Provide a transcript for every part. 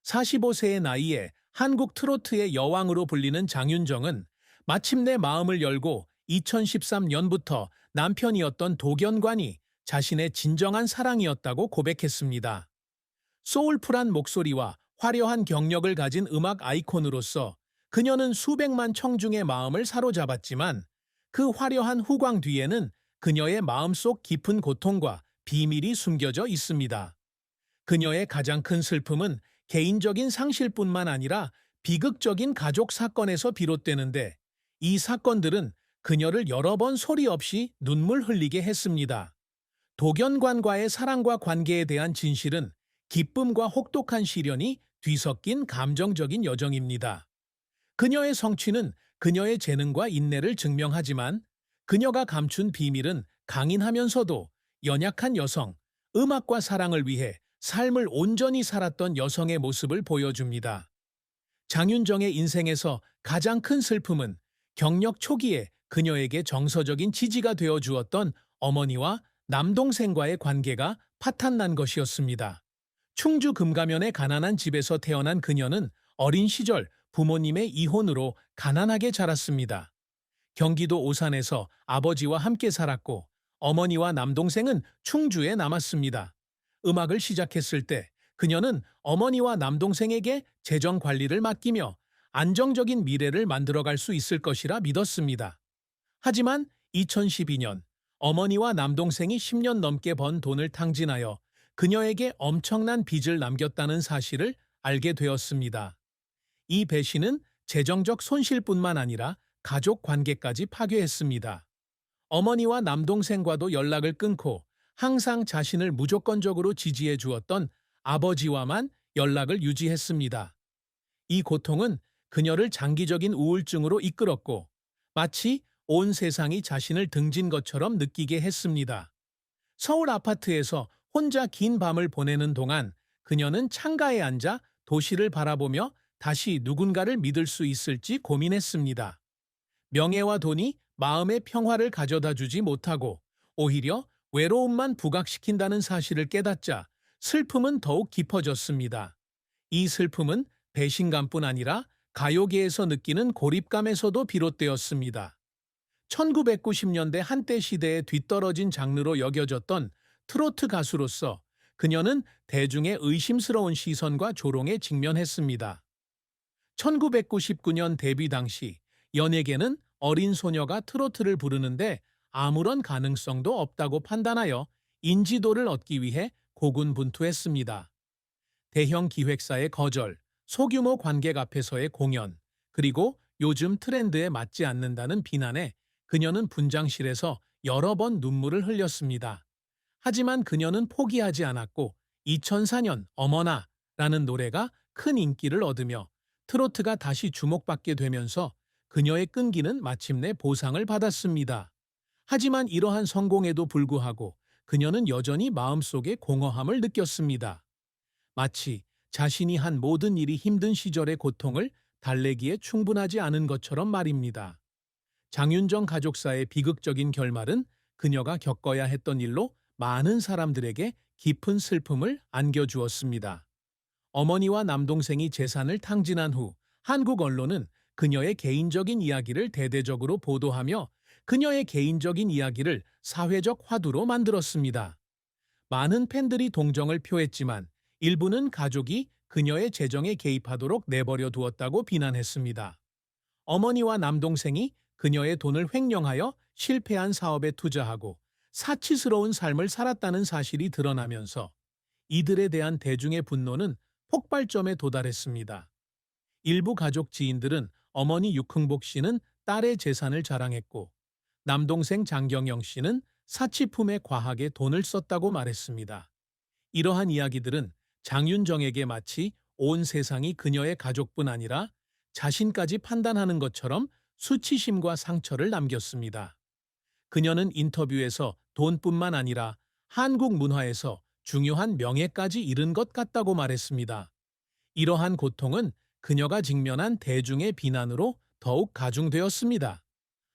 45세의 나이에 한국 트로트의 여왕으로 불리는 장윤정은 마침내 마음을 열고 2013년부터 남편이었던 도견관이 자신의 진정한 사랑이었다고 고백했습니다. 소울풀한 목소리와 화려한 경력을 가진 음악 아이콘으로서 그녀는 수백만 청중의 마음을 사로잡았지만 그 화려한 후광 뒤에는 그녀의 마음속 깊은 고통과 비밀이 숨겨져 있습니다. 그녀의 가장 큰 슬픔은 개인적인 상실뿐만 아니라 비극적인 가족 사건에서 비롯되는데, 이 사건들은 그녀를 여러 번 소리 없이 눈물 흘리게 했습니다. 도견관과의 사랑과 관계에 대한 진실은 기쁨과 혹독한 시련이 뒤섞인 감정적인 여정입니다. 그녀의 성취는 그녀의 재능과 인내를 증명하지만, 그녀가 감춘 비밀은 강인하면서도 연약한 여성, 음악과 사랑을 위해 삶을 온전히 살았던 여성의 모습을 보여줍니다. 장윤정의 인생에서 가장 큰 슬픔은 경력 초기에 그녀에게 정서적인 지지가 되어 주었던 어머니와 남동생과의 관계가 파탄난 것이었습니다. 충주 금가면의 가난한 집에서 태어난 그녀는 어린 시절 부모님의 이혼으로 가난하게 자랐습니다. 경기도 오산에서 아버지와 함께 살았고, 어머니와 남동생은 충주에 남았습니다. 음악을 시작했을 때 그녀는 어머니와 남동생에게 재정 관리를 맡기며 안정적인 미래를 만들어갈 수 있을 것이라 믿었습니다. 하지만 2012년 어머니와 남동생이 10년 넘게 번 돈을 탕진하여 그녀에게 엄청난 빚을 남겼다는 사실을 알게 되었습니다. 이 배신은 재정적 손실뿐만 아니라 가족 관계까지 파괴했습니다. 어머니와 남동생과도 연락을 끊고 항상 자신을 무조건적으로 지지해 주었던 아버지와만 연락을 유지했습니다. 이 고통은 그녀를 장기적인 우울증으로 이끌었고, 마치 온 세상이 자신을 등진 것처럼 느끼게 했습니다. 서울 아파트에서 혼자 긴 밤을 보내는 동안 그녀는 창가에 앉아 도시를 바라보며 다시 누군가를 믿을 수 있을지 고민했습니다. 명예와 돈이 마음의 평화를 가져다 주지 못하고 오히려 외로움만 부각시킨다는 사실을 깨닫자 슬픔은 더욱 깊어졌습니다. 이 슬픔은 배신감뿐 아니라 가요계에서 느끼는 고립감에서도 비롯되었습니다. 1990년대 한때 시대에 뒤떨어진 장르로 여겨졌던 트로트 가수로서 그녀는 대중의 의심스러운 시선과 조롱에 직면했습니다. 1999년 데뷔 당시 연예계는 어린 소녀가 트로트를 부르는데 아무런 가능성도 없다고 판단하여 인지도를 얻기 위해 고군분투했습니다. 대형 기획사의 거절, 소규모 관객 앞에서의 공연, 그리고 요즘 트렌드에 맞지 않는다는 비난에 그녀는 분장실에서 여러 번 눈물을 흘렸습니다. 하지만 그녀는 포기하지 않았고 2004년 어머나 라는 노래가 큰 인기를 얻으며 트로트가 다시 주목받게 되면서 그녀의 끈기는 마침내 보상을 받았습니다. 하지만 이러한 성공에도 불구하고 그녀는 여전히 마음속에 공허함을 느꼈습니다. 마치 자신이 한 모든 일이 힘든 시절의 고통을 달래기에 충분하지 않은 것처럼 말입니다. 장윤정 가족사의 비극적인 결말은 그녀가 겪어야 했던 일로 많은 사람들에게 깊은 슬픔을 안겨주었습니다. 어머니와 남동생이 재산을 탕진한 후 한국 언론은 그녀의 개인적인 이야기를 대대적으로 보도하며 그녀의 개인적인 이야기를 사회적 화두로 만들었습니다. 많은 팬들이 동정을 표했지만 일부는 가족이 그녀의 재정에 개입하도록 내버려 두었다고 비난했습니다. 어머니와 남동생이 그녀의 돈을 횡령하여 실패한 사업에 투자하고 사치스러운 삶을 살았다는 사실이 드러나면서 이들에 대한 대중의 분노는 폭발점에 도달했습니다. 일부 가족 지인들은 어머니 육흥복 씨는 딸의 재산을 자랑했고 남동생 장경영 씨는 사치품에 과하게 돈을 썼다고 말했습니다. 이러한 이야기들은 장윤정에게 마치 온 세상이 그녀의 가족뿐 아니라 자신까지 판단하는 것처럼 수치심과 상처를 남겼습니다. 그녀는 인터뷰에서 돈뿐만 아니라 한국 문화에서 중요한 명예까지 잃은 것 같다고 말했습니다. 이러한 고통은 그녀가 직면한 대중의 비난으로 더욱 가중되었습니다.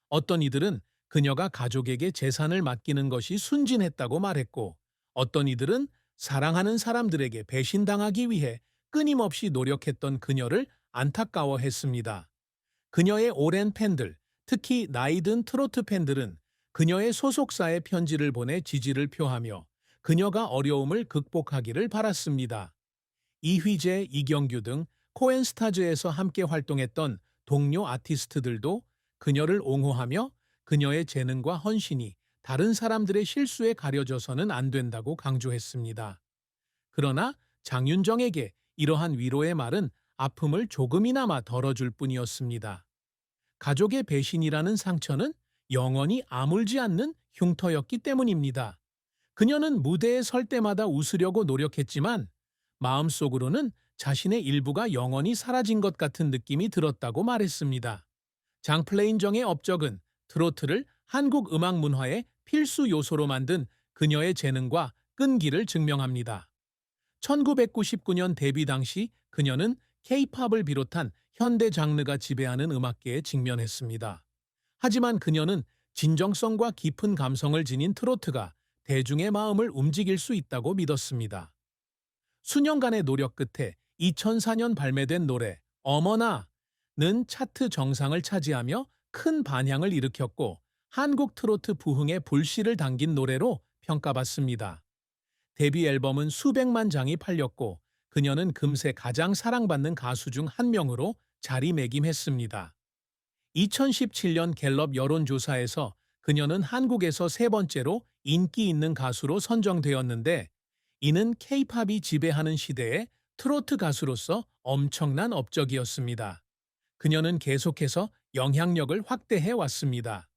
어떤 이들은 그녀가 가족에게 재산을 맡기는 것이 순진했다고 말했고, 어떤 이들은 사랑하는 사람들에게 배신당하기 위해 끊임없이 노력했던 그녀를 안타까워했습니다. 그녀의 오랜 팬들, 특히 나이든 트로트 팬들은 그녀의 소속사에 편지를 보내 지지를 표하며 그녀가 어려움을 극복하기를 바랐습니다. 이휘재, 이경규 등 코엔스타즈에서 함께 활동했던 동료 아티스트들도 그녀를 옹호하며 그녀의 재능과 헌신이 다른 사람들의 실수에 가려져서는 안 된다고 강조했습니다. 그러나 장윤정에게 이러한 위로의 말은 아픔을 조금이나마 덜어줄 뿐이었습니다. 가족의 배신이라는 상처는 영원히 아물지 않는 흉터였기 때문입니다. 그녀는 무대에 설 때마다 웃으려고 노력했지만 마음속으로는 자신의 일부가 영원히 사라진 것 같은 느낌이 들었다고 말했습니다. 장플레인정의 업적은 트로트를 한국 음악 문화의 필수 요소로 만든 그녀의 재능과 끈기를 증명합니다. 1999년 데뷔 당시 그녀는 K-팝을 비롯한 현대 장르가 지배하는 음악계에 직면했습니다. 하지만 그녀는 진정성과 깊은 감성을 지닌 트로트가 대중의 마음을 움직일 수 있다고 믿었습니다. 수년간의 노력 끝에 2004년 발매된 노래 어머나는 차트 정상을 차지하며 큰 반향을 일으켰고 한국 트로트 부흥의 불씨를 당긴 노래로 평가받습니다. 데뷔 앨범은 수백만 장이 팔렸고 그녀는 금세 가장 사랑받는 가수 중 한 명으로 자리매김했습니다. 2017년 갤럽 여론조사에서 그녀는 한국에서 세 번째로 인기 있는 가수로 선정되었는데 이는 K-팝이 지배하는 시대에 트로트 가수로서 엄청난 업적이었습니다. 그녀는 계속해서 영향력을 확대해 왔습니다.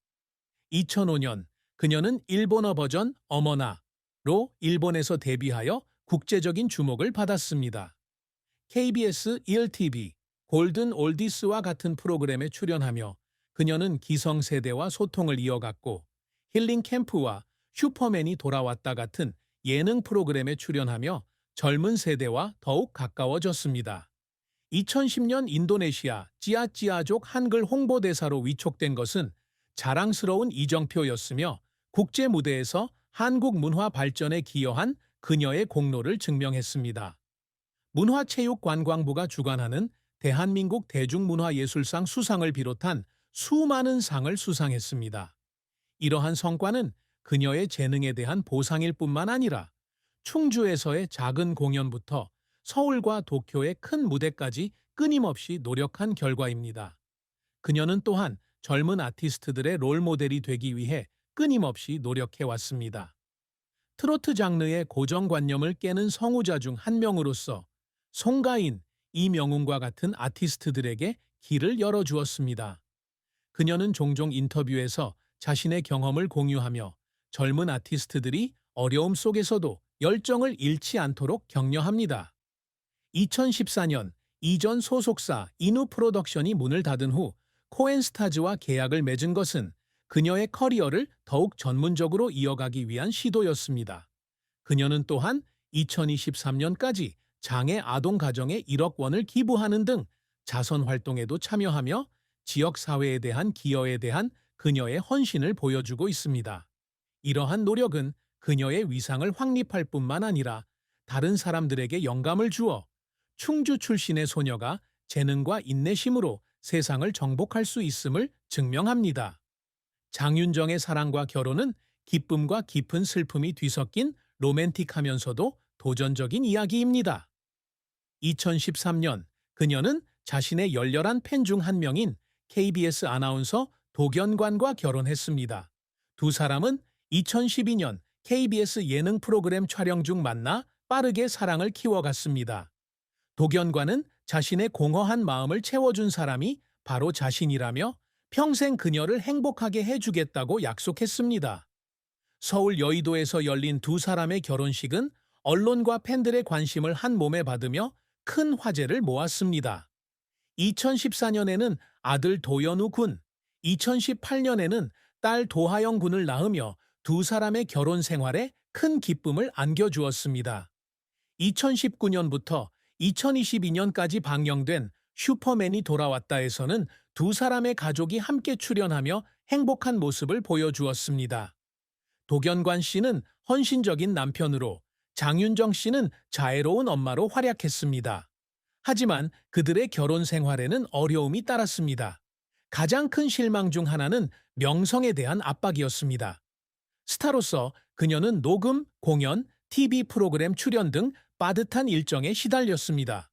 2005년 그녀는 일본어 버전 어머나로 일본에서 데뷔하여 국제적인 주목을 받았습니다. KBS 1TV, 골든 올디스와 같은 프로그램에 출연하며 그녀는 기성세대와 소통을 이어갔고 힐링 캠프와 슈퍼맨이 돌아왔다 같은 예능 프로그램에 출연하며 젊은 세대와 더욱 가까워졌습니다. 2010년 인도네시아 찌아찌아족 한글 홍보대사로 위촉된 것은 자랑스러운 이정표였으며 국제 무대에서 한국 문화 발전에 기여한 그녀의 공로를 증명했습니다. 문화체육관광부가 주관하는 대한민국 대중문화예술상 수상을 비롯한 수많은 상을 수상했습니다. 이러한 성과는 그녀의 재능에 대한 보상일 뿐만 아니라 충주에서의 작은 공연부터 서울과 도쿄의 큰 무대까지 끊임없이 노력한 결과입니다. 그녀는 또한 젊은 아티스트들의 롤모델이 되기 위해 끊임없이 노력해왔습니다. 트로트 장르의 고정관념을 깨는 성우자 중 한 명으로서 송가인, 이명웅과 같은 아티스트들에게 길을 열어주었습니다. 그녀는 종종 인터뷰에서 자신의 경험을 공유하며 젊은 아티스트들이 어려움 속에서도 열정을 잃지 않도록 격려합니다. 2014년 이전 소속사 인우 프로덕션이 문을 닫은 후 코엔스타즈와 계약을 맺은 것은 그녀의 커리어를 더욱 전문적으로 이어가기 위한 시도였습니다. 그녀는 또한 2023년까지 장애 아동 가정에 1억 원을 기부하는 등 자선 활동에도 참여하며 지역 사회에 대한 기여에 대한 그녀의 헌신을 보여주고 있습니다. 이러한 노력은 그녀의 위상을 확립할 뿐만 아니라 다른 사람들에게 영감을 주어 충주 출신의 소녀가 재능과 인내심으로 세상을 정복할 수 있음을 증명합니다. 장윤정의 사랑과 결혼은 기쁨과 깊은 슬픔이 뒤섞인 로맨틱하면서도 도전적인 이야기입니다. 2013년 그녀는 자신의 열렬한 팬 중 한 명인 KBS 아나운서 도견관과 결혼했습니다. 두 사람은 2012년 KBS 예능 프로그램 촬영 중 만나 빠르게 사랑을 키워갔습니다. 도견관은 자신의 공허한 마음을 채워준 사람이 바로 자신이라며 평생 그녀를 행복하게 해주겠다고 약속했습니다. 서울 여의도에서 열린 두 사람의 결혼식은 언론과 팬들의 관심을 한 몸에 받으며 큰 화제를 모았습니다. 2014년에는 아들 도연우 군, 2018년에는 딸 도하영 군을 낳으며 두 사람의 결혼 생활에 큰 기쁨을 안겨주었습니다. 2019년부터 2022년까지 방영된 슈퍼맨이 돌아왔다에서는 두 사람의 가족이 함께 출연하며 행복한 모습을 보여주었습니다. 도견관 씨는 헌신적인 남편으로, 장윤정 씨는 자애로운 엄마로 활약했습니다. 하지만 그들의 결혼 생활에는 어려움이 따랐습니다. 가장 큰 실망 중 하나는 명성에 대한 압박이었습니다. 스타로서 그녀는 녹음, 공연, TV 프로그램 출연 등 빠듯한 일정에 시달렸습니다.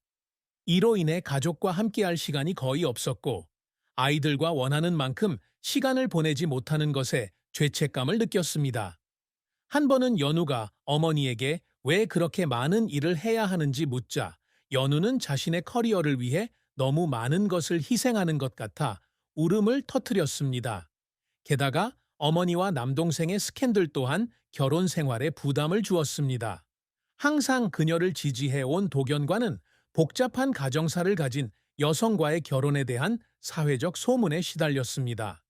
이로 인해 가족과 함께할 시간이 거의 없었고, 아이들과 원하는 만큼 시간을 보내지 못하는 것에 죄책감을 느꼈습니다. 한 번은 연우가 어머니에게 왜 그렇게 많은 일을 해야 하는지 묻자, 연우는 자신의 커리어를 위해 너무 많은 것을 희생하는 것 같아 울음을 터뜨렸습니다. 게다가 어머니와 남동생의 스캔들 또한 결혼 생활에 부담을 주었습니다. 항상 그녀를 지지해온 도견과는 복잡한 가정사를 가진 여성과의 결혼에 대한 사회적 소문에 시달렸습니다.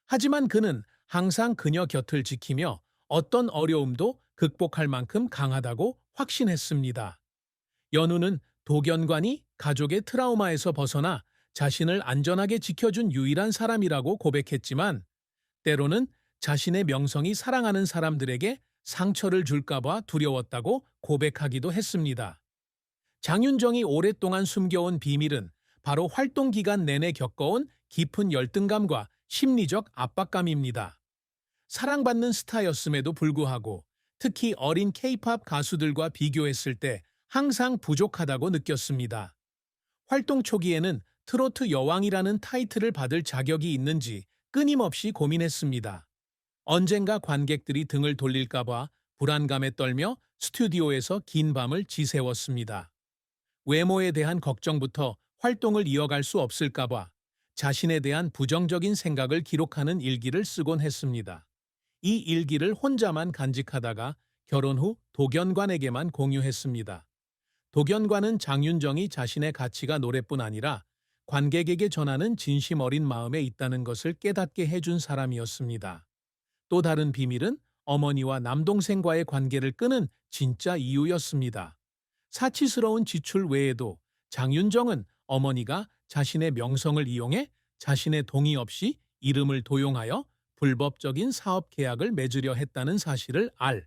하지만 그는 항상 그녀 곁을 지키며 어떤 어려움도 극복할 만큼 강하다고 확신했습니다. 연우는 도견관이 가족의 트라우마에서 벗어나 자신을 안전하게 지켜준 유일한 사람이라고 고백했지만, 때로는 자신의 명성이 사랑하는 사람들에게 상처를 줄까봐 두려웠다고 고백하기도 했습니다. 장윤정이 오랫동안 숨겨온 비밀은 바로 활동 기간 내내 겪어온 깊은 열등감과 심리적 압박감입니다. 사랑받는 스타였음에도 불구하고 특히 어린 K-팝 가수들과 비교했을 때 항상 부족하다고 느꼈습니다. 활동 초기에는 트로트 여왕이라는 타이틀을 받을 자격이 있는지 끊임없이 고민했습니다. 언젠가 관객들이 등을 돌릴까봐 불안감에 떨며 스튜디오에서 긴 밤을 지새웠습니다. 외모에 대한 걱정부터 활동을 이어갈 수 없을까봐 자신에 대한 부정적인 생각을 기록하는 일기를 쓰곤 했습니다. 이 일기를 혼자만 간직하다가 결혼 후 도견관에게만 공유했습니다. 도견관은 장윤정이 자신의 가치가 노래뿐 아니라 관객에게 전하는 진심 어린 마음에 있다는 것을 깨닫게 해준 사람이었습니다. 또 다른 비밀은 어머니와 남동생과의 관계를 끄는 진짜 이유였습니다. 사치스러운 지출 외에도 장윤정은 어머니가 자신의 명성을 이용해 자신의 동의 없이 이름을 도용하여 불법적인 사업 계약을 맺으려 했다는 사실을 알